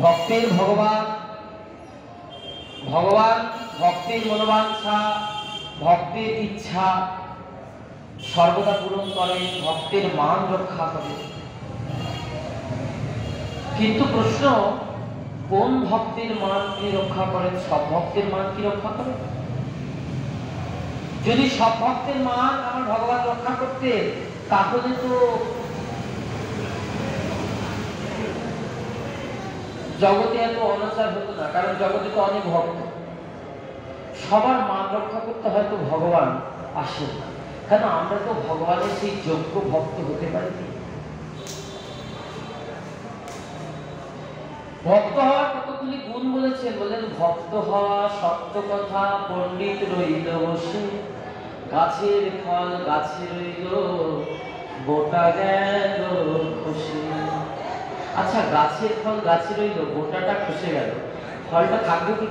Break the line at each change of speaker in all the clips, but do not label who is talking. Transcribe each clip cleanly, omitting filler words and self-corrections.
ভক্তির ভগবান, ভগবান ভক্তির মনোবাঞ্ছা, ভক্তির ইচ্ছা সর্বদা পূরণ করে, ভক্তের মান রক্ষা করে। কিন্তু প্রশ্ন, কোন ভক্তের মান কি রক্ষা করেন? সব ভক্তের মান কি রক্ষা করেন? যদি সব ভক্তের মান আমার ভগবান রক্ষা করতে, তাহলে তো জগতে এত অনাচার হতো না, কারণ জগতে তো অনেক ভক্ত। সবার মান রক্ষা করতে হয়তো ভগবান আসেন না, কেন আমরা তো ভগবানের সেই যোগ্য ভক্ত হতে পারিনি। ভক্ত হওয়ার কতগুলি গুণ বলেছেন, বলেন ভক্ত হওয়া সত্য কথা, পণ্ডিত রইল বসে, গাছের ফল গাছে রইল, গোটা গেল খুশি। আচ্ছা, গাছের ফল গাছে রইল, গোটাটা খসে গেল, ফলটা থাকবে কি?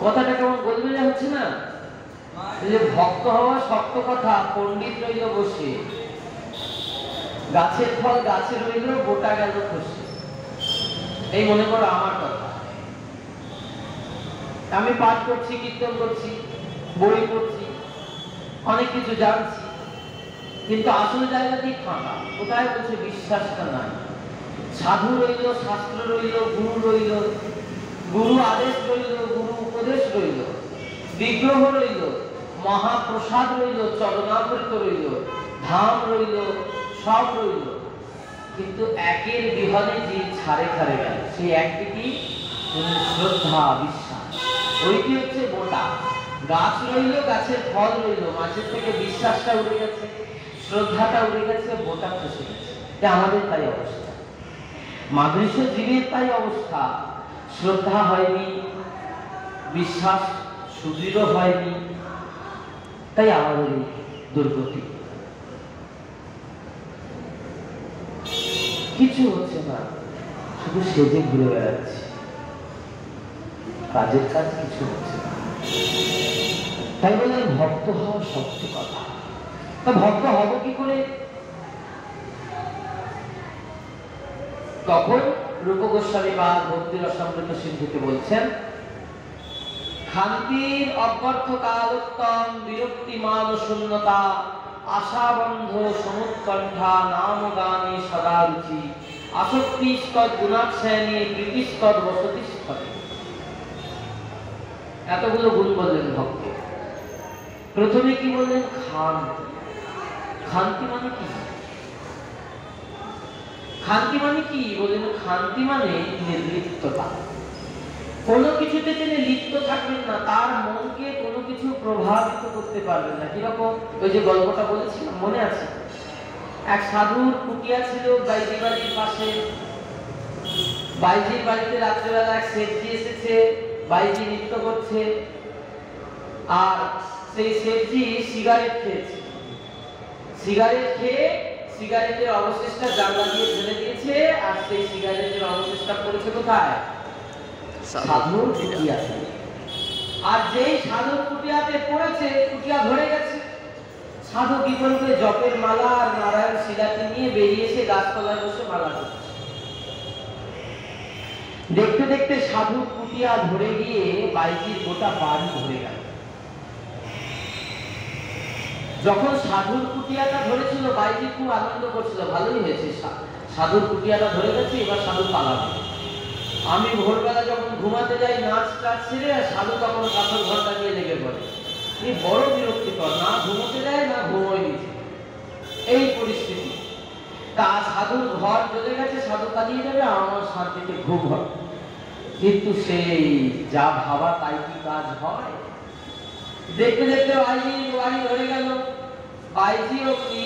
কথাটা কেমন গোলমেলে হচ্ছে না? যে ভক্ত হওয়া সত্য কথা, পণ্ডিত রইল বসে, গাছের ফল গাছে রইল, গোটা গেল খুশি। এই মনে করো আমার কথা, আমি পাঠ করছি, কীর্তন করছি, বই পড়ছি, অনেক কিছু জানছি, কিন্তু আসল জায়গাতেই ফাঁকা। কোথায় বলছে বিশ্বাসটা নাই। সাধু রইল, শাস্ত্র রইল, গুরু রইল, গুরু আদেশ রইল, গুরু উপদেশ রইল, বিগ্রহ রইল, মহাপ্রসাদ রইল, চরণামৃত রইল, ধাম রইল, সব রইল, কিন্তু একের বিহনে যে ছাড়ে ছাড়ে গেল, সেই একটি কি? শ্রদ্ধা, বিশ্বাস। ওইটি হচ্ছে মোটা। গাছ রইল, গাছের ফল রইল, মাঝের থেকে বিশ্বাসটা উড়ে গেছে, শ্রদ্ধাটা উড়ে গেছে, মোটা খসে গেছে। আমাদের তাই অবস্থা, মাদৃশ্য জীবের তাই অবস্থা। শ্রদ্ধা হয়নি, বিশ্বাস সুদৃঢ় হয়নি, তাই আমাদের দুর্গতি। কিছু হচ্ছে না, শুধু সেজে ঘুরে বেড়াচ্ছে, কাজের কাজ কিছু হচ্ছে না। তাই বলে ভক্ত হওয়া সত্য কথা। তা ভক্ত হব কি করে? তখন রূপ গোস্বামী বা ভক্তি রসামৃত সিন্ধুকে বলছেন, শান্তির অব্যর্থ কালোত্তম, বিরক্তি মান শূন্যতা, আশাবন্ধ সমুৎকণ্ঠা, নাম গানে সদা রুচি, আসক্তিস্তদ গুণাক্ষয়নে, প্রীতিস্তদ বসতিস্থলে। এতগুলো গুণ বললেন ভক্ত। প্রথমে কি বললেন? শান্তি। শান্তি মানে কি? শান্তি মানে কি বলেন? শান্তি মানে নির্লিপ্ততা। কোনো কিছুতে তিনি লিপ্ত থাকবেন না, তার মনকে কোনো কিছু প্রভাবিত করতে পারবেন না। কিরকম? ওই যে গল্পটা বলেছিলাম, মনে আছে? এক সাধুর কুটিয়া ছিল বাইজি বাড়ির পাশে। বাইজির বাড়িতে রাত্রেবেলা এক শেঠজি এসেছে, বাইজি নৃত্য করছে, আর সেই শেঠজি সিগারেট খেয়েছে। সিগারেট খেয়ে সিগারেটের অবশেষটা জানলা দিয়ে ফেলে দিয়েছে, আর সেই সিগারেটের অবশেষটা পড়েছে কোথায়? সাধুর কুটিয়াতে। আর যেই সাধুর কুটিয়াতে পড়েছে, কুটিয়া ধরে গেছে। সাধু কি করবে? জপের মালা আর নারায়ণ শিলাটি নিয়ে বেরিয়ে এসে গাছতলায় বসে মালা করছে। দেখতে দেখতে সাধুর কুটিয়া ধরে গিয়ে বাইজির গোটা বাড়ি ধরে গেল। যখন সাধুর কুটিয়াটা ধরেছিল, বাইজি খুব আনন্দ করছিল, ভালোই হয়েছে, সাধুর কুটিয়াটা ধরে গেছে, এবার সাধু পালাবে। আমি ভোরবেলা যখন ঘুমাতে যাই, নাচ টাচ ছেড়ে, আর সাধু তখন কাঠের ঘরটা নিয়ে লেগে পড়ে। এই বড় বিরক্তিকর, না ঘুমোতে যায় না ঘুমোয় দিচ্ছে, এই পরিস্থিতি। তা সাধুর ঘর চলে গেছে, সাধু পালিয়ে যাবে, আমার শান্তিতে ঘুম হয়। কিন্তু সেই যা ভাবা তাই কি কাজ হয়? দেখতে দেখতে বাইজির বাড়ি ধরে গেল। বাইজি অগ্নি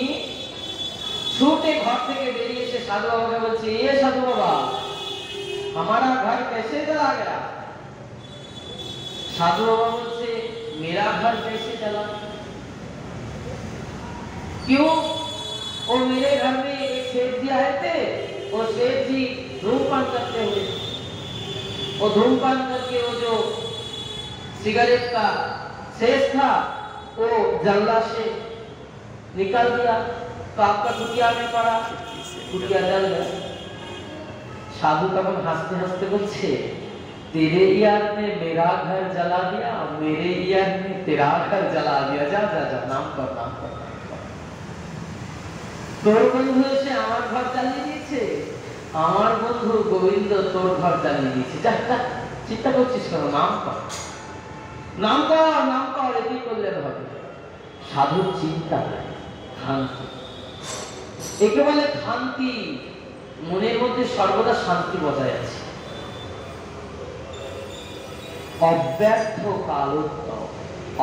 ছুটে ঘর থেকে বেরিয়ে এসে সাধু বাবাকে বলছে, এ সাধু বাবা, हमारा घर कैसे चला गया? साधु बाबा बोलते, मेरा घर कैसे चला? क्यों? वो मेरे घर में एक सेठ जी आए थे, वो सेठ जी धूमपान करते हुए, वो धूमपान करके वो जो सिगरेट का शेष था वो जंगला से निकाल दिया, तो आपका कुटिया में पड़ा, कुटिया जल गया। साधु तक हंसते हंसते बोलছে तेरे यार ने मेरा घर जला दिया, मेरे यार ने तेरा घर जला दिया, जा जा जा नाम कर नाम कर। তোর বন্ধু এসে আমার ঘর জ্বালিয়ে দিয়েছে, আমার বন্ধু গোবিন্দ তোর ঘর জ্বালিয়ে দিয়েছে, যা যা চিন্তা করছিস কেন, নাম কর নাম কর নাম কর, এটি করলে হবে। সাধুর চিন্তা শান্তি, একে বলে শান্তি, মনের মধ্যে সর্বদা শান্তি বজায় আছে। অব্যর্থ কালোত্তম,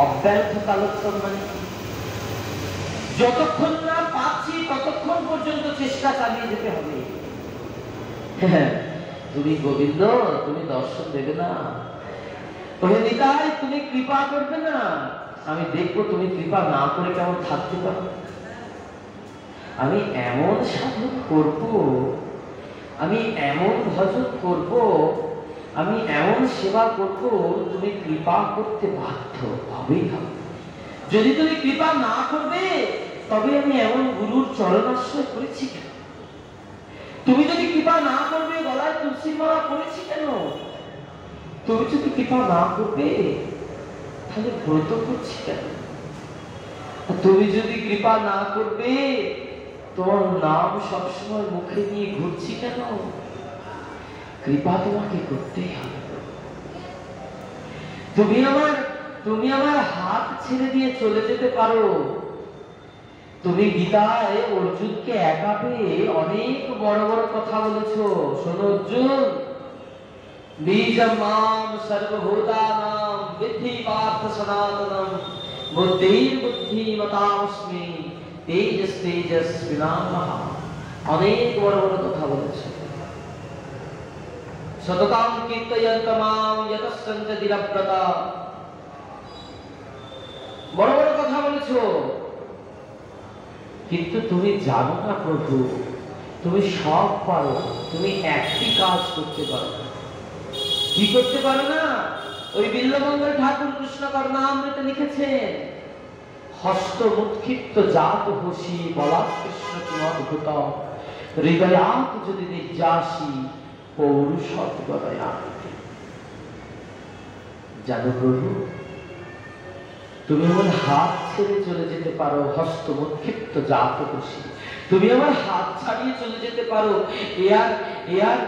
অব্যর্থ কালোত্তম মানে যতক্ষণ না পাচ্ছি ততক্ষণ পর্যন্ত চেষ্টা চালিয়ে যেতে হবে। তুমি গোবিন্দ তুমি দর্শন দেবে না, ওহে নিতাই তুমি কৃপা করবে না, আমি দেখবো তুমি কৃপা না করে কেমন থাকতে পারো। আমি এমন সাধন করব, আমি এমন ভজন করব, আমি এমন সেবা করব, তুমি কৃপা করতে বাধ্য হবেই হবে। যদি তুমি কৃপা না করবে তবে আমি এমন গুরুর চরণাশ্রয় করেছি কেন? তুমি যদি কৃপা না করবে গলায় তুলসীর মালা করেছি কেন? তুমি যদি কৃপা না করবে তাহলে ব্রত করছি কেন? তুমি যদি কৃপা না করবে তোমার নাম সবসময় মুখে নিয়ে ঘুরছি কেন? কৃপা তোমাকে করতেই হবে। তুমি আমার হাত ছেড়ে দিয়ে চলে যেতে পারো। তুমি গীতায় অর্জুনকে একা পেয়ে অনেক বড় বড় কথা বলেছো। শোনো অর্জুন, বীজম মাম সর্বভূতানাং বিদ্ধি পার্থ সনাতনম বুদ্ধির বুদ্ধিমতাস্মি তেজস তেজস্বিনামহা। অনেক বড় বড় কথা বলেছো। সততাং কীর্তয়ন্ত মাম যতসঞ্চ দীরব্রতা। বড় বড় কথা বলেছো, কিন্তু তুমি জানো না প্রভু তুমি সব পারো, তুমি একটি কাজ করতে পারো। কি করতে পারো না? ওই বিল্লমঙ্গল ঠাকুর কৃষ্ণ করুণামৃতে লিখেছেন, হস্ত মুৎক্ষিপ্ত জাত হোসি বলা কৃষ্ণ তুমি অদ্ভুত, হৃদয়াত যদি নির্যাসী পৌরুষত গদয়া। জানো প্রভু তুমি আমার হাত ছেড়ে চলে যেতে পারো, হস্ত মুৎক্ষিপ্ত জাত হোসি, তুমি আমার হাত ছাড়িয়ে চলে যেতে পারো। এর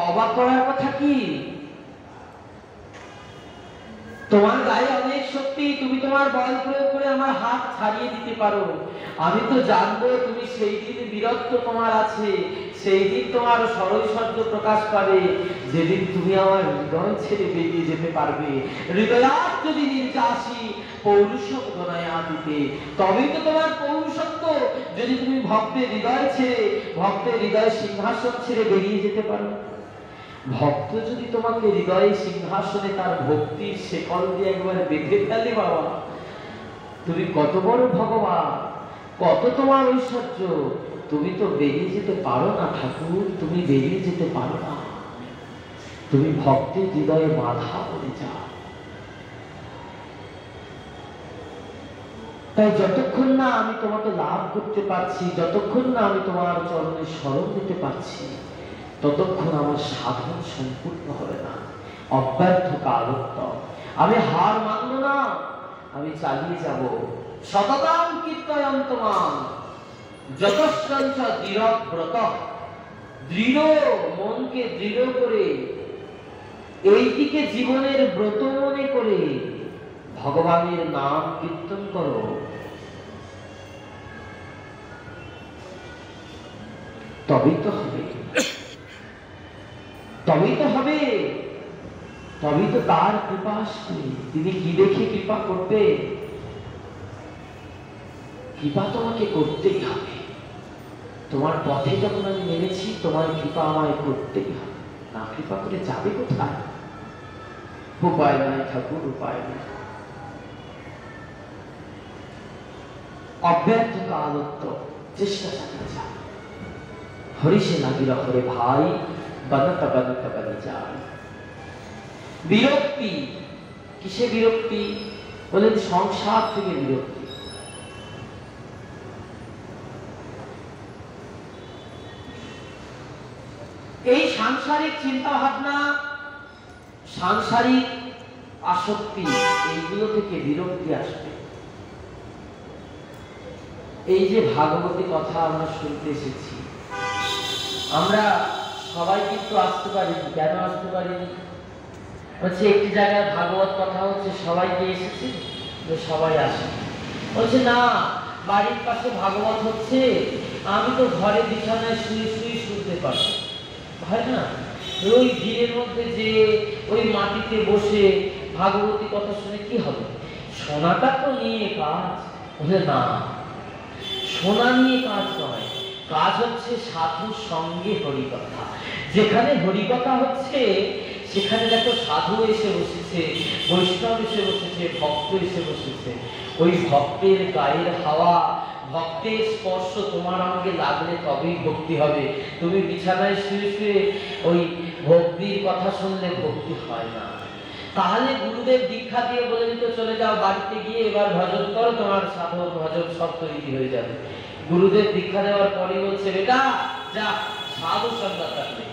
অবাক করার কথা কি? তোমার গায়ে অনেক শক্তি, তুমি তোমার বল প্রয়োগ করে আমার হাত ছাড়িয়ে দিতে পারো। আমি তো জানবো তুমি সেই দিন বীরত্ব তোমার আছে, সেই দিন তোমার সরৈশ্বর্য প্রকাশ পাবে, যেদিন তুমি আমার হৃদয় ছেড়ে বেরিয়ে যেতে পারবে। হৃদয়াত যদি নির্যাসী পৌরুষক গণয়া দিতে, তবেই তো তোমার পৌরুষত্ব। যদি তুমি ভক্তের হৃদয় ছেড়ে, ভক্তের হৃদয় সিংহাসন ছেড়ে বেরিয়ে যেতে পারো। ভক্ত যদি তোমাকে হৃদয়ে সিংহাসনে তার ভক্তির শেকল দিয়ে একবারে বেঁধে ফেলে, বাবা তুমি কত বড় ভগবান, কত তোমার ঐশ্বর্য, তুমি তো বেরিয়ে যেতে পারো না ঠাকুর, তুমি বেরিয়ে যেতে পারো না। তুমি ভক্তের হৃদয়ে বাধা পড়ে যাও। তাই যতক্ষণ না আমি তোমাকে লাভ করতে পারছি, যতক্ষণ না আমি তোমার চরণে শরণ দিতে পারছি, ততক্ষণ আমার সাধন সম্পূর্ণ হবে না। অব্যর্থ কালোত্তম। আমি হার মানব না, আমি চালিয়ে যাব। সততাং কীর্তয়ন্ত মাম যতশ্চঞ্চ দৃঢ়ব্রত। দৃঢ় মনকে দৃঢ় করে, এইটিকে জীবনের ব্রত মনে করে ভগবানের নাম কীর্তন করো। তবেই তো হবে, তবেই তো হবে, তবেই তো তার কৃপা আসবে। তিনি কি দেখে কৃপা করবে? কৃপা তোমাকে করতেই হবে। তোমার পথে যখন আমি নেমেছি, তোমার কৃপা আমায় করতেই হবে। না কৃপা করে যাবে কোথায়? উপায় নাই ঠাকুর, উপায় নাই। অব্যর্থ কালত্ব, চেষ্টা চালিয়ে যাও। হরিষে লাগিল হরে ভাই, বনত বনত বনি যায়। বিরক্তি, কিসে বিরক্তি? বলেন সংসার থেকে বিরক্তি। এই সংসার সাংসারিক চিন্তা ভাবনা, সাংসারিক আসক্তি, এইগুলো থেকে বিরক্তি আসবে। এই যে ভাগবতী কথা আমরা শুনতে এসেছি, আমরা সবাই কিন্তু আসতে পারিনি। কেন আসতে পারিনি? বলছে একটি জায়গায় ভাগবত কথা হচ্ছে, সবাইকে এসেছে, সবাই আসে। বলছে না, বাড়ির পাশে ভাগবত হচ্ছে, আমি তো ঘরে বিছানায় শুয়ে শুয়ে শুনতে পারছি, হয় না? ওই ভিড়ের মধ্যে যে ওই মাটিতে বসে ভাগবতী কথা শুনে কি হবে? শোনাটা তো নিয়ে কাজ। বলে না, শোনা নিয়ে কাজ নয়, কাজ হচ্ছে সাধুর সঙ্গে হরিকথা। যেখানে হরিকথা হচ্ছে সেখানে দেখো সাধু এসে বসেছে, বৈষ্ণব এসে বসেছে, ভক্ত এসে বসেছে। ওই ভক্তের গায়ের হাওয়া, ভক্তের স্পর্শ তোমার অঙ্গে লাগলে তবেই ভক্তি হবে। তুমি বিছানায় শুয়ে শুয়ে ওই ভক্তির কথা শুনলে ভক্তি হয় না। তাহলে গুরুদেব দীক্ষা দিয়ে বলে দিত চলে যাও বাড়িতে গিয়ে এবার ভজন করো, তোমার সাধন ভজন সব তৈরি হয়ে যাবে। গুরুদেব দীক্ষা দেওয়ার পরে বলছে বেটা যা সাধু সঙ্গ করবে,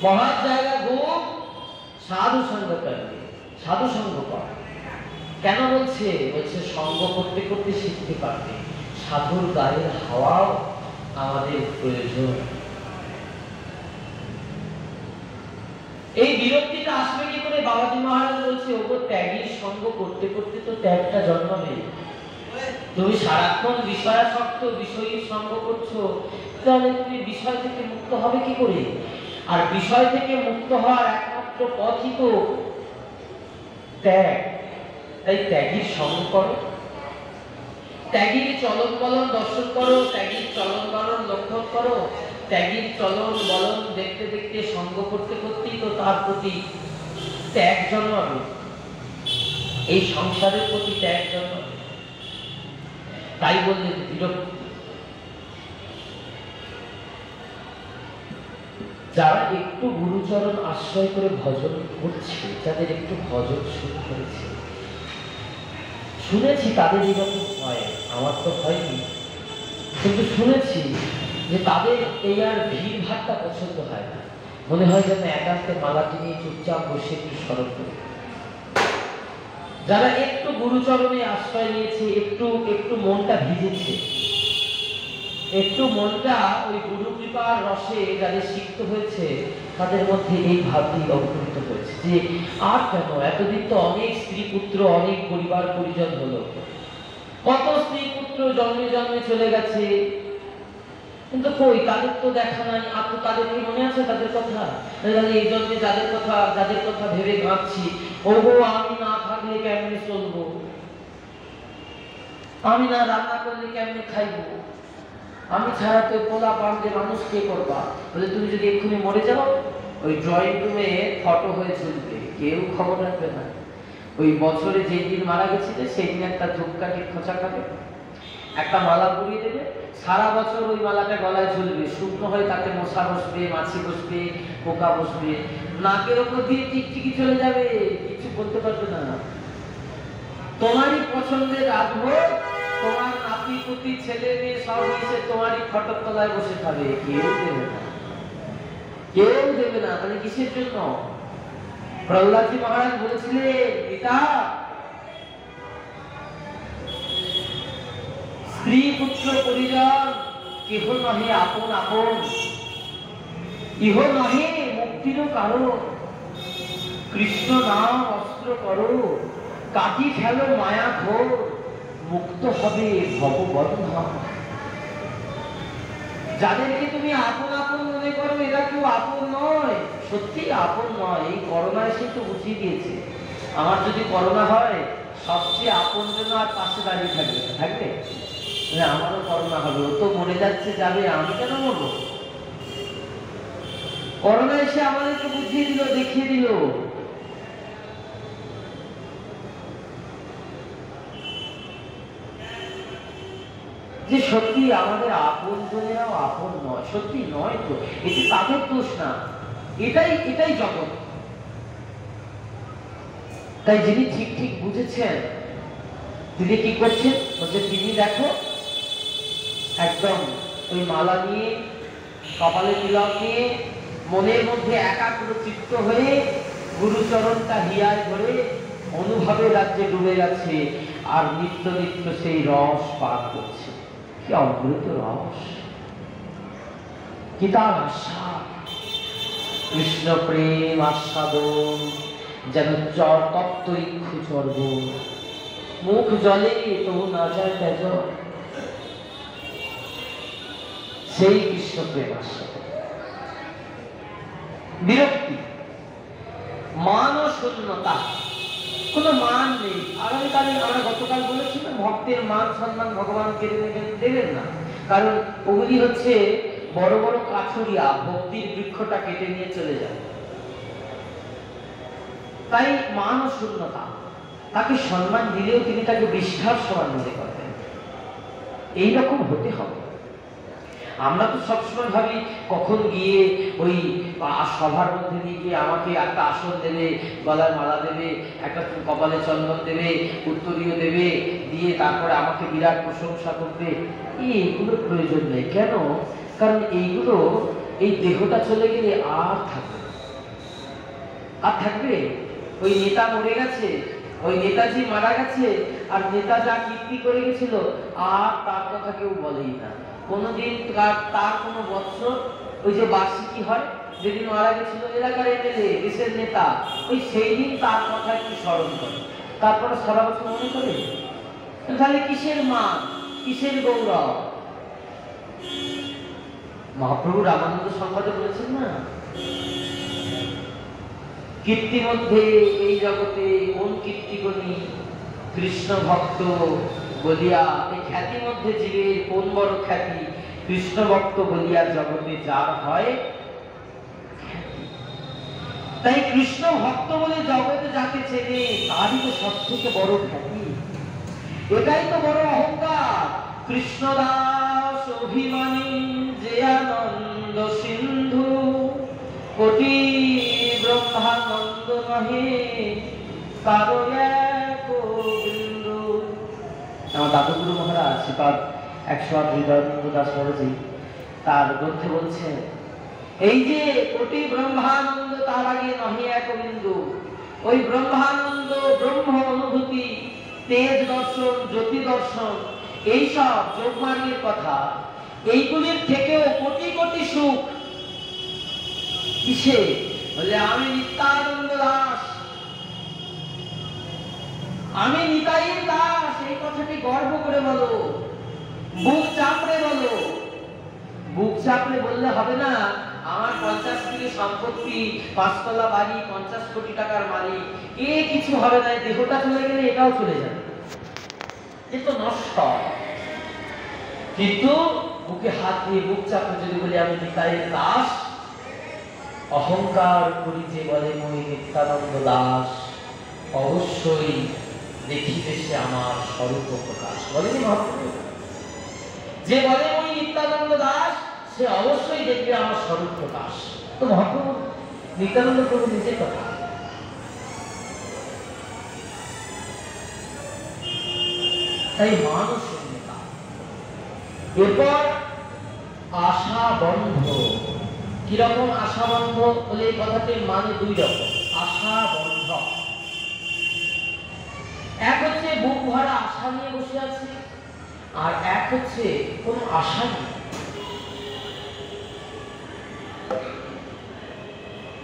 মহান জায়গা ঘুম, সাধু সঙ্গ করবে, সাধু সঙ্গ কর। কেন বলছে? বলছে সঙ্গ করতে করতে শিখতে পারবে। সাধুর গায়ের হাওয়াও আমাদের প্রয়োজন। এই বিরক্তিটা আসবে কি করে? বাবাজি মহারাজ বলছে ওগো ত্যাগীর সঙ্গ করতে করতে তো ত্যাগটা জন্মাবে। তুমি সারাক্ষণ বিষয়াসক্ত, বিষয়ীর সঙ্গ করছো, তাহলে তুমি বিষয় থেকে মুক্ত হবে কি করে? আর বিষয় থেকে মুক্ত হওয়ার একমাত্র পথই তো ত্যাগ। তাই ত্যাগীর সঙ্গ করো, ত্যাগীর চলন বলন দর্শন করো, ত্যাগীর চলন বলন লক্ষণ করো। ত্যাগীর চলন বলন দেখতে দেখতে সঙ্গ করতে করতেই তো তার প্রতি ত্যাগ জন্মাবে, এই সংসারের প্রতি ত্যাগ জন্মাবে। তাই বললেন বিরক্তি। যারা একটু গুরুচরণ আশ্রয় করে ভজন করছে, যাদের একটু ভজন শুরু করেছে, শুনেছি তাদের এরকম হয়, আমার তো হয়নি, কিন্তু শুনেছি যে তাদের এই আর ভিড় ভাড়টা পছন্দ হয় না। মনে হয় যেন একান্তে মালাটি নিয়ে চুপচাপ বসে একটু স্মরণ করে। যারা একটু গুরুচরণে আশ্রয় নিয়েছে, একটু একটু মনটা ভিজেছে, একটু মনটা ওই গুরু কৃপার রসে যাদের সিক্ত হয়েছে, তাদের মধ্যে এই ভাবটি অবতরিত হয়েছে যে আর কেন, এতদিন তো অনেক স্ত্রী পুত্র, অনেক পরিবার পরিজন হলো, কত স্ত্রী পুত্র জন্মে জন্মে চলে গেছে, কিন্তু কই তাদের তো দেখা নাই। আপনি তাদের কি মনে আছে তাদের কথা? এই জন্মে যাদের কথা ভেবে কাঁদছি, ওগো আমি না থাকলে কেমনে চলবো, আমি না রান্না করলে কেমনে খাইবো, আমি ছাড়া তো পোলা পান্ডে মানুষ কে করবা? বলে তুমি যদি এক্ষুনি মরে যাও, ওই ড্রয়িং রুমে ফটো হয়ে ঝুলবে, কেউ খবর রাখবে না। ওই বছরে যেই দিন মারা গেছিলে সেই দিন একটা ধূপকাঠি খোঁচা খাবে, একটা মালা পরিয়ে দেবে, সারা বছর ওই মালাটা গলায় ঝুলবে, শুকনো হয়ে তাতে মশা বসবে, মাছি বসবে, পোকা বসবে, নাকের ওপর দিয়ে টিকটিকি চলে যাবে, কিছু বলতে পারবে না। তোমারই পছন্দের রাজভোগ, তোমার নাতি পুতি ছেলে মেয়ে সব এসে তোমারই ফটক তলায় বসে খাবে, কেউ দেবে না, কেউ দেবে না। মানে কিসের জন্য? প্রহ্লাদজি মহারাজ বলেছিলেন পিতা, স্ত্রী পুত্র পরিজন কেহ নহে আপন আপন, ইহ নহে মুক্তিরও কারণ, কৃষ্ণ নাম অস্ত্র করো, কাটি ফেলো মায়া ঘোর, মুক্ত হবে ভববন্ধন। যাদেরকে তুমি আপন আপন মনে করো, এরা কেউ আপন নয়, সত্যি আপন নয়। এই করোনা এসে তো বুঝিয়ে দিয়েছে। আমার যদি করোনা হয়, সবচেয়ে আপন জন্য আর পাশে দাঁড়িয়ে থাকবে, আমারও করোনা হবে, ও তো মরে যাচ্ছে যাবে, আমি কেন মরবো? করোনা এসে আমাদেরকে বুঝিয়ে দিল, দেখিয়ে দিল যে সত্যি আমাদের আপন জনেরাও আপন নয়, সত্যি নয় তো, এটি তাদের দোষ না, এটাই জগৎ। তাই যিনি ঠিক ঠিক বুঝেছেন তিনি কি করছেন? বলছে তিনি দেখো একদম ওই মালা নিয়ে, কপালে তিলক নিয়ে, মনের মধ্যে একাগ্র চিত্ত হয়ে গুরুচরণটা হিয়ায় ধরে অনুভবের রাজ্যে ডুবে গেছে, আর নিত্য নিত্য সেই রস পান করছে। কি অমৃত রস, কি তার আশা! কৃষ্ণ প্রেম আস্বাদন যেন তপ্ত ইক্ষু চর্ব, মুখ জলে তবু না যায় তেজ। সেই কৃষ্ণ প্রেম আস্বাদন। বিরক্তি, মান ও শূন্যতা, কোনো মান নেই। আগামীকালে আমরা গতকাল বলেছিলাম ভক্তের মান সম্মান ভগবান কেড়ে দেবেন না, কারণ ওগুলি হচ্ছে বড় বড় কাঠুরিয়া, ভক্তির বৃক্ষটা কেটে নিয়ে চলে যায়। তাই মান ও শূন্যতা, তাকে সম্মান দিলেও তিনি তাকে বিষ্ঠার সমান মনে করবেন, এইরকম হতে হবে। আমরা তো সবসময় ভাবি কখন গিয়ে ওই সভার মধ্যে নিয়ে গিয়ে আমাকে একটা আসন দেবে, গলায় মালা দেবে, একটা কপালে চন্দন দেবে, উত্তরীয় দেবে, দিয়ে তারপরে আমাকে বিরাট প্রশংসা করবে। এইগুলোর প্রয়োজন নেই। কেন? কারণ এইগুলো এই দেহটা চলে গেলে আর থাকবে, আর থাকবে। ওই নেতা মরে গেছে, ওই নেতাজি মারা গেছে, আর নেতা যা কীর্তি করে গেছিল আর তার কথা কেউ বলেই না। কোনদিন তার কোনো বৎসর, ওই যে বার্ষিকী হয়, যেদিন মারা গেছিল এলাকার এমএলএ, দেশের নেতা, ওই সেই দিন তার কথা একটু স্মরণ করে, তারপরে সারা বছর মনে করে। তাহলে কিসের মান, কিসের গৌরব? মহাপ্রভু রামানন্দ সংবাদে বলেছেন না, কীর্তি মধ্যে এই জগতে কোন কীর্তিগণী, কৃষ্ণ ভক্ত বলিয়া। এই খ্যাতির মধ্যে জীবের কোন বড় খ্যাতি, কৃষ্ণ ভক্ত বলিয়া জগতে যার হয় খ্যাতি। তাই কৃষ্ণ ভক্ত বলে জগতে যাকে চেনে তারই তো সব থেকে বড় খ্যাতি। এটাই তো বড় অহংকার। কৃষ্ণদাস অভিমানী যে আনন্দ সিন্ধু, কোটি ব্রহ্মানন্দ নহে কারো এক বিন্দু। আমার দাদুগুরু মহারাজ শ্রীপাদ 108 হৃদয়ানন্দ দাস মহারাজি তার গ্রন্থে বলছেন, এই যে কোটি ব্রহ্মানন্দ তার আগে নহে এক বিন্দু। ওই ব্রহ্মানন্দ, ব্রহ্ম অনুভূতি, তেজ দর্শন, জ্যোতি দর্শন, এইসব যোগমার্গের কথা, এইগুলির থেকেও কোটি কোটি সুখ কিসে? বলে আমি নিত্যানন্দ দাস, আমি নিতাইয়ের দাস। এই কথাটি গর্ব করে বলো, বুক চাপড়ে বলো। বুক চাপড়ে বললে হবে না। আমার 50 কোটি সম্পত্তি, 5 তলা বাড়ি, 50 কোটি টাকার মালিক, কিছু হবে না। দেহটা চলে গেলে এটাও চলে যাবে, এ তো নষ্ট। কিন্তু বুকে হাত দিয়ে বুক চাপড়ে যদি বলি আমি নিতাইয়ের দাস, অহংকার করি যে বলে মই নিত্যানন্দ দাস, অবশ্যই দেখিবে সে আমার স্বরূপ প্রকাশ। বলেনি মহাপ্রভু? যে বলে মই নিত্যানন্দ দাস, সে অবশ্যই দেখবে আমার স্বরূপ প্রকাশ। তো মহাপ্রভু নিত্যানন্দ প্রভু নিজের কথা। তাই মানুষ শূন্যতা। এরপর আশা বন্ধ। কিরকম আশা বন্ধ? বলে এই কথাটির মানে দুই রকম। আশা বন্ধ, এক হচ্ছে বুক ভরা আশা নিয়ে বসে আছে, আর এক হচ্ছে কোন আশা নেই।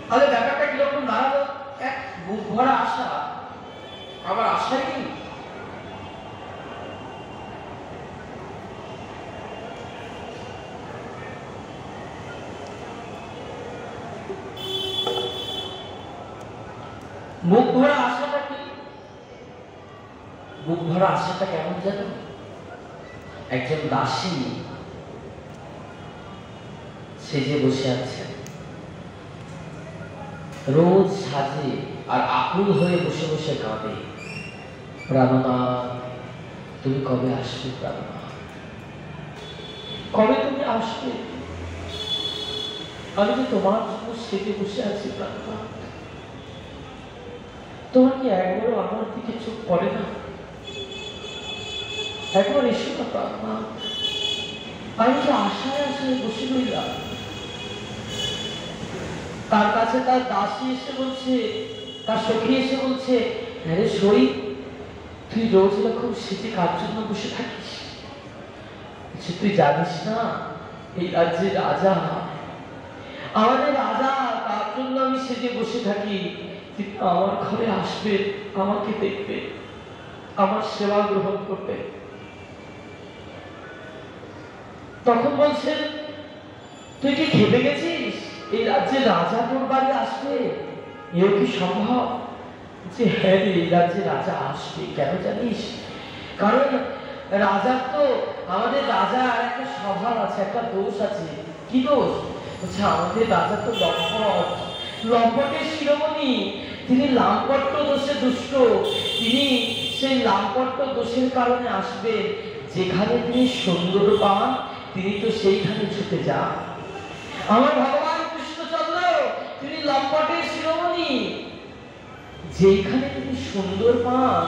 তাহলে ব্যাপারটা কিরকম দাঁড়ালো? এক বুক ভরা আশা, আবার আশাই নেই। বুক ভরা আশাটা কি? বুক ভরা আশাটা কেমন জানো? একজন দাসী সেজে বসে আছে, রোজ সাজে আর আকুল হয়ে বসে বসে কাঁদে, প্রাণনাথ তুমি কবে আসবে? প্রাণনাথ কবে তুমি আসবে? আমি তো তোমার জন্য সেজে বসে আছি প্রাণনাথ। তোমার কি একবারও আমার দিকে চোখ পড়ে না? একবার এসো না প্রাণনাথ। আমি তো আশায় আশায় বসে রইলাম। তার কাছে তার দাসী এসে বলছে, তার সখী এসে বলছে, আরে সই, তুই রোজ এরকম সেজে কার জন্য বসে থাকিস? তুই জানিস না এই রাজ্যের রাজা, আমাদের রাজা, তার জন্য আমি সেজে বসে থাকি। কিন্তু আমার ঘরে আসবে, আমাকে দেখবে, আমার সেবা গ্রহণ করবে। তখন বলছেন, তুই কি খেপে গেছিস? এই রাজ্যের রাজা তোর বাড়ি আসবে, এও কি সম্ভব? যে হ্যাঁ, এই রাজ্যে রাজা আসবে। কেন জানিস? কারণ রাজার তো, আমাদের রাজার একটা স্বভাব আছে, একটা দোষ আছে। কি দোষ? বলছে আমাদের রাজা তো লম্পট, লম্পটের শিরোমণি। তিনি লাম্পট্য দোষে দুষ্ট। তিনি সেই লাম্পট্য দোষের কারণে আসবেন। যেখানে তিনি সুন্দর পান, তিনি তো সেইখানে ছুটে যান। আমার ভগবান কৃষ্ণচন্দ্র, তিনি লম্পটের শিরোমণি। যেখানে তিনি সুন্দর পান,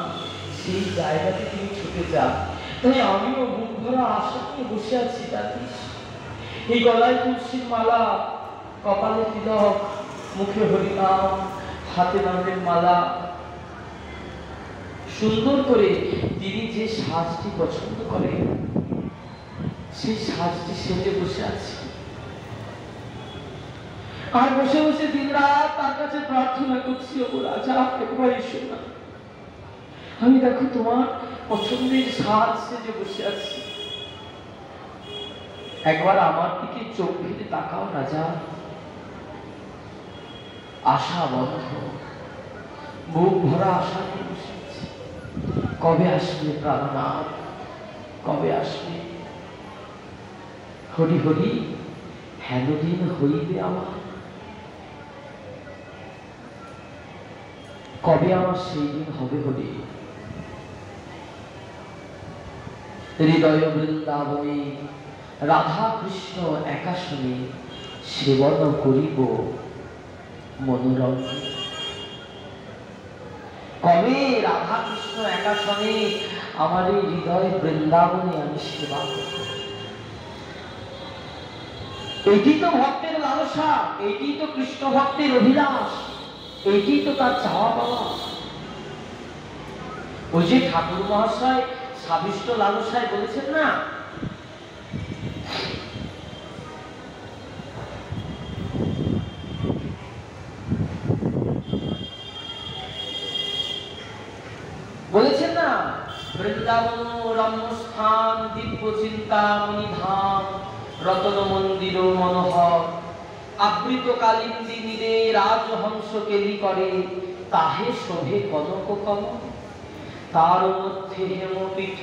সেই জায়গাতে তিনি ছুটে যান। তাই আমিও বুক ভরা আশা নিয়ে বসে আছি। জানিস, এই গলায় তুলসীর মালা, কপালে তিলক, মুখে হরিনাম, হাতে নামের মালা, সুন্দর করে তিনি যে সাজটি পছন্দ করেন, সেই সাজটি সেজে বসে আছে। আর বসে বসে দিন রাত তার কাছে প্রার্থনা করছি, ও রাজা, একবার এসো না। আমি দেখো তোমার পছন্দের সাজ সেজে বসে আছি, একবার আমার দিকে চোখ ফিরে তাকাও রাজা। আশা বন্ধ, বুক ভরা আশা নিয়ে বসে আছি। কবে আসবে প্রাণনাথ, কবে আসবে? হরি হরি, হেনদিন হইবে আমার, কবে আমার সেই দিন হবে? হরি হৃদয় বৃন্দাবনে রাধা কৃষ্ণ একাশনে সেবন করিব মনোরঞ্জন। কবে রাধা কৃষ্ণ একাশনে আমার এই হৃদয় বৃন্দাবনে আমি সেবা করব? এটি তো ভক্তের লালসা, এটি তো কৃষ্ণ ভক্তের অভিলাষ, এটি তো তার চাওয়া পাওয়া। ওই যে ঠাকুর মহাশয় সাবিষ্ট লালসায় বলেছেন না, বলেছেন না, বৃন্দাবন রম্যস্থান, দিব্য চিন্তামণি ধাম, রতন মন্দির মনোহর, আবৃত কালিন্দী নীরে রাজহংস কেলি করে, তাহে শোভে কনক কমল, তার মধ্যে হেমপীঠ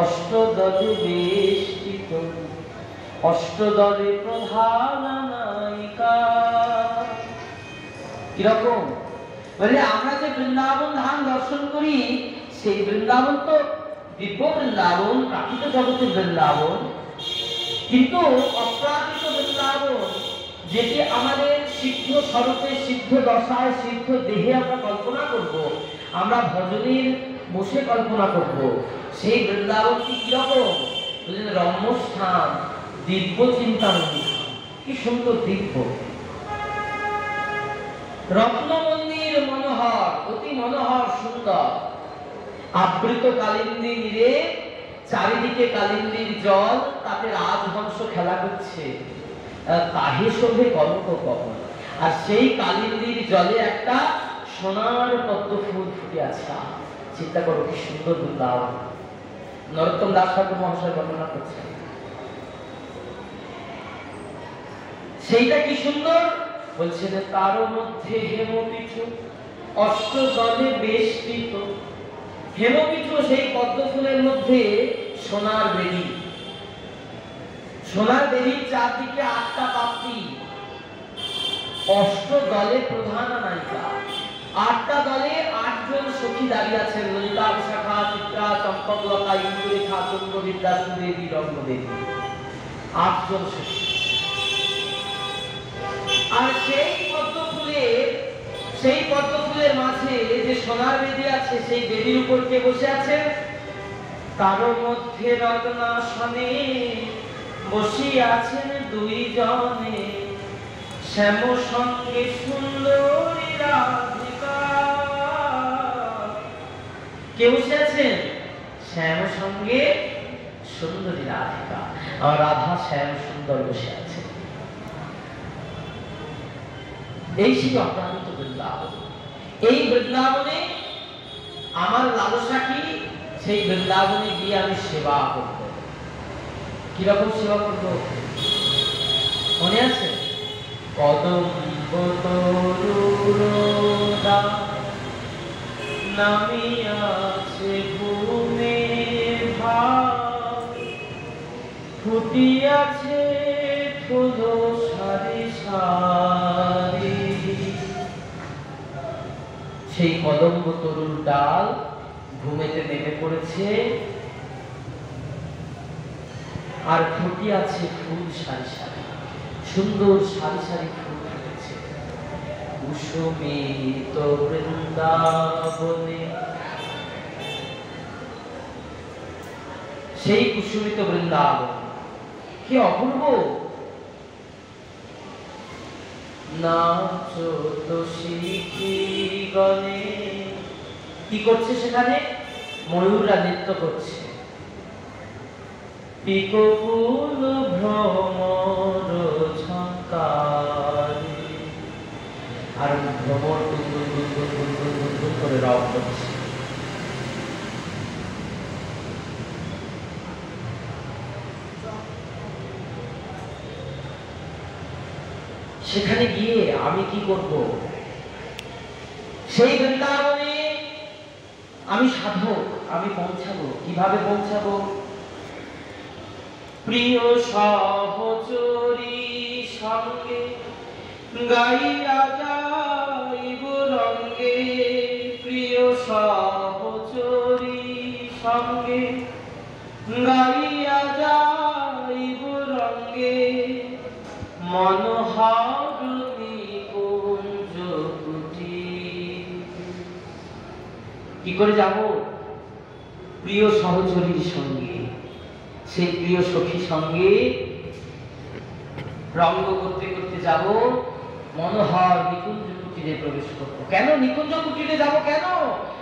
অষ্টদলে বেষ্টিত, অষ্টদলে প্রধান নায়িকা। কিরকম? বলে আমরা যে বৃন্দাবন ধাম দর্শন করি, সেই বৃন্দাবন তো দিব্য বৃন্দাবন, প্রাকৃত জগতের বৃন্দাবন, কিন্তু অপ্রাকৃত বৃন্দাবন, যেটি আমাদের সিদ্ধ স্বরূপে, সিদ্ধ দশায়, সিদ্ধ দেহে আমরা কল্পনা করব, আমরা ভজনের বসে কল্পনা করব, সেই বৃন্দাবনটি কিরকম? রম্যস্থান, দিব্য চিন্তামণি। কি সুন্দর দিব্য রত্ন মন্দির, মনোহর, অতি মনোহর সুন্দর, আবৃত কালিন্দী নীরে, চারিদিকে কালিন্দীর জল, তাতে রাজহংস খেলা করছে, তাহে শোভে কনক কমল। আর সেই কালিন্দীর জলে একটা সোনার পদ্ম ফুল ফুটে আছে। চিন্তা করো কি সুন্দর বৃন্দাবন। নরোত্তম দাস ঠাকুর মহাশয় বর্ণনা করছেন, সেইটা কি সুন্দর। বলছেন তার মধ্যে হেমপীঠ অষ্টদলে বেষ্টিত। হেমপীঠ সেই পদ্ম ফুলের মধ্যে সোনার বেদি, সোনার বেদির চারদিকে 8টা পাপড়ি, অষ্টদলে প্রধান নায়িকা। 8টা দলে 8 জন সখী দাঁড়িয়ে আছেন, ললিতা, বিশাখা, চিত্রা, চম্পকলতা, ইন্দুরেখা, চন্দ্রবিদ্যা, সুদেবী, রঙ্গদেবী, 8 জন সখী। আর সেই পদ্ম ফুলের মাঝে যে সোনার বেদি আছে, সেই বেদির উপর কে বসে আছে? তার মধ্যে রত্নাসনে বসিয়া আছেন 2 জনে, শ্যাম সঙ্গে সুন্দরী রাধিকা। কে বসে আছেন? শ্যাম সঙ্গে সুন্দরী রাধিকা। আর রাধা শ্যাম সুন্দর বসে আছে। এই ছিল অপ্রান্ত বৃন্দাবন। এই বৃন্দাবনে আমার লালসা কি? সেই বৃন্দাবনে গিয়ে আমি সেবা করব। কিরকম সেবা করব মনে আছে? কদম্ব তরুরোদা নামিয়াছে ভূমে ভাব, ফুটিয়াছে ফুল সারি সারি। সেই কদম্ব তরুর ডাল ভূমিতে নেমে পড়েছে, আর ফুটিয়াছে ফুল সারি সারি, সুন্দর সারি সারি ফুল ফুটেছে। কুসুমিত বৃন্দাবনে, সেই কুসুমিত বৃন্দাবন কি অপূর্ব! নাচো তো শিখি গনে, কি করছে সেখানে? ময়ূররা নৃত্য করছে। পিককুল ভ্রমর ঝঙ্কারে, আর ভ্রমর গুনগুন করে রব করছে। সেখানে গিয়ে আমি কি করব? সেই বৃন্দাবনে আমি সাধক, আমি পৌঁছাবো। কিভাবে পৌঁছাবো? প্রিয় সহচরী সঙ্গে গাইয়া যাইব রঙ্গে, প্রিয় সহচরী সঙ্গে গাইয়া যাইব রঙ্গে, মনোহর নিকুঞ্জ কুটির। কি করে যাব? প্রিয় সহচরীর সঙ্গে, সেই প্রিয় সখী সঙ্গে রঙ্গ করতে করতে যাব, মনোহর নিকুঞ্জ কুটিরে প্রবেশ করবো। কেন নিকুঞ্জ কুটিরে যাব? কেন?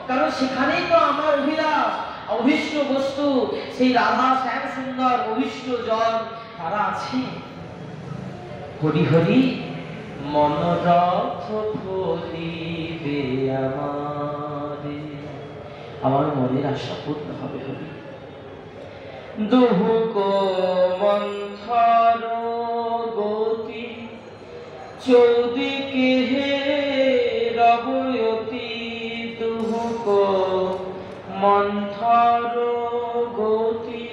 কারণ সেখানেই তো আমার অভিলাষ, অভীষ্ট বস্তু, সেই রাধা শ্যাম সুন্দর অভীষ্ট জন তারা আছে। হরি হরি মনোরথ ফলিবে আমারে, আমার মনের আশা পূর্ণ হবে। হরি দুহুক মন্থর গতি, চৌদিকে হে রবয়তি। দুহুক মন্থর গতি,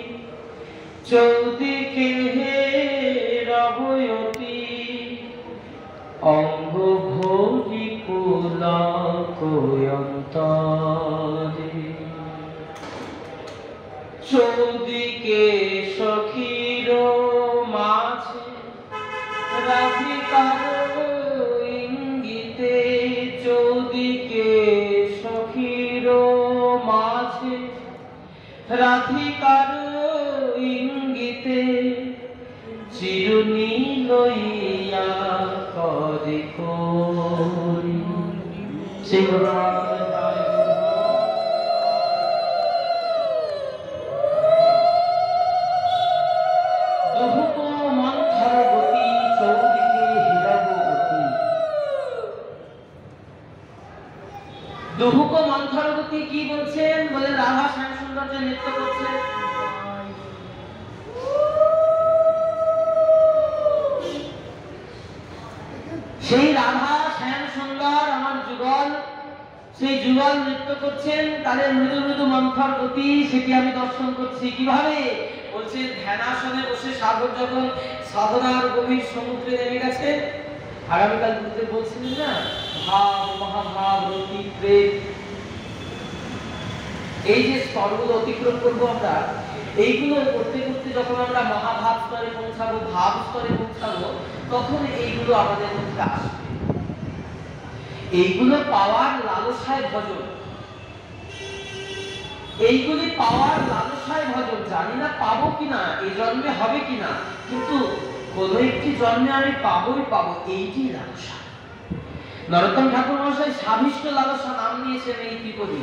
চৌদিকে হে রবয়তি। অঙ্গ ভরি পুলক অন্তরে, চৌদিকে সখীর মাঝে রাধিকার ইঙ্গিতে। চৌদিকে সখীর মাঝে রাধিকার ইঙ্গিতে, চিরুনি লইয়া করে করি। সেই দুহুক মন্থরগতি কি বলছেন? বলে রাধা শ্যাম সুন্দর যে নৃত্য করছে, সেই রাধা শ্যাম সুন্দর আমার যুগল, সেই যুগল নৃত্য করছেন, তাদের মৃদু মৃদু মন্থর গতি, সেটি আমি দর্শন করছি। কিভাবে? বলছেন ধ্যানাসনে বসে সাধক যখন সাধনার গভীর সমুদ্রে নেমে গেছে, আগামীকাল বুঝতে বলছিলেন না, ভাব মহাভাব রতি প্রেম, এই যে স্তরগুলো অতিক্রম করবো আমরা, এইগুলো করতে করতে যখন আমরা মহাভাব স্তরে পৌঁছাবো, ভাব স্তরে পৌঁছাবো, তখন এইগুলো আমাদের মধ্যে আসবে। এইগুলো পাওয়ার লালসায় ভজন, এইগুলি পাওয়ার লালসায় ভজন। জানি না পাবো কিনা, এই জন্মে হবে কিনা, কিন্তু কোনো একটি জন্মে আমি পাবোই পাবো, এইটি লালসা। নরোত্তম ঠাকুর মশাই সাভিষ্ট লালসা নাম দিয়েছেন এই ত্রিপদী।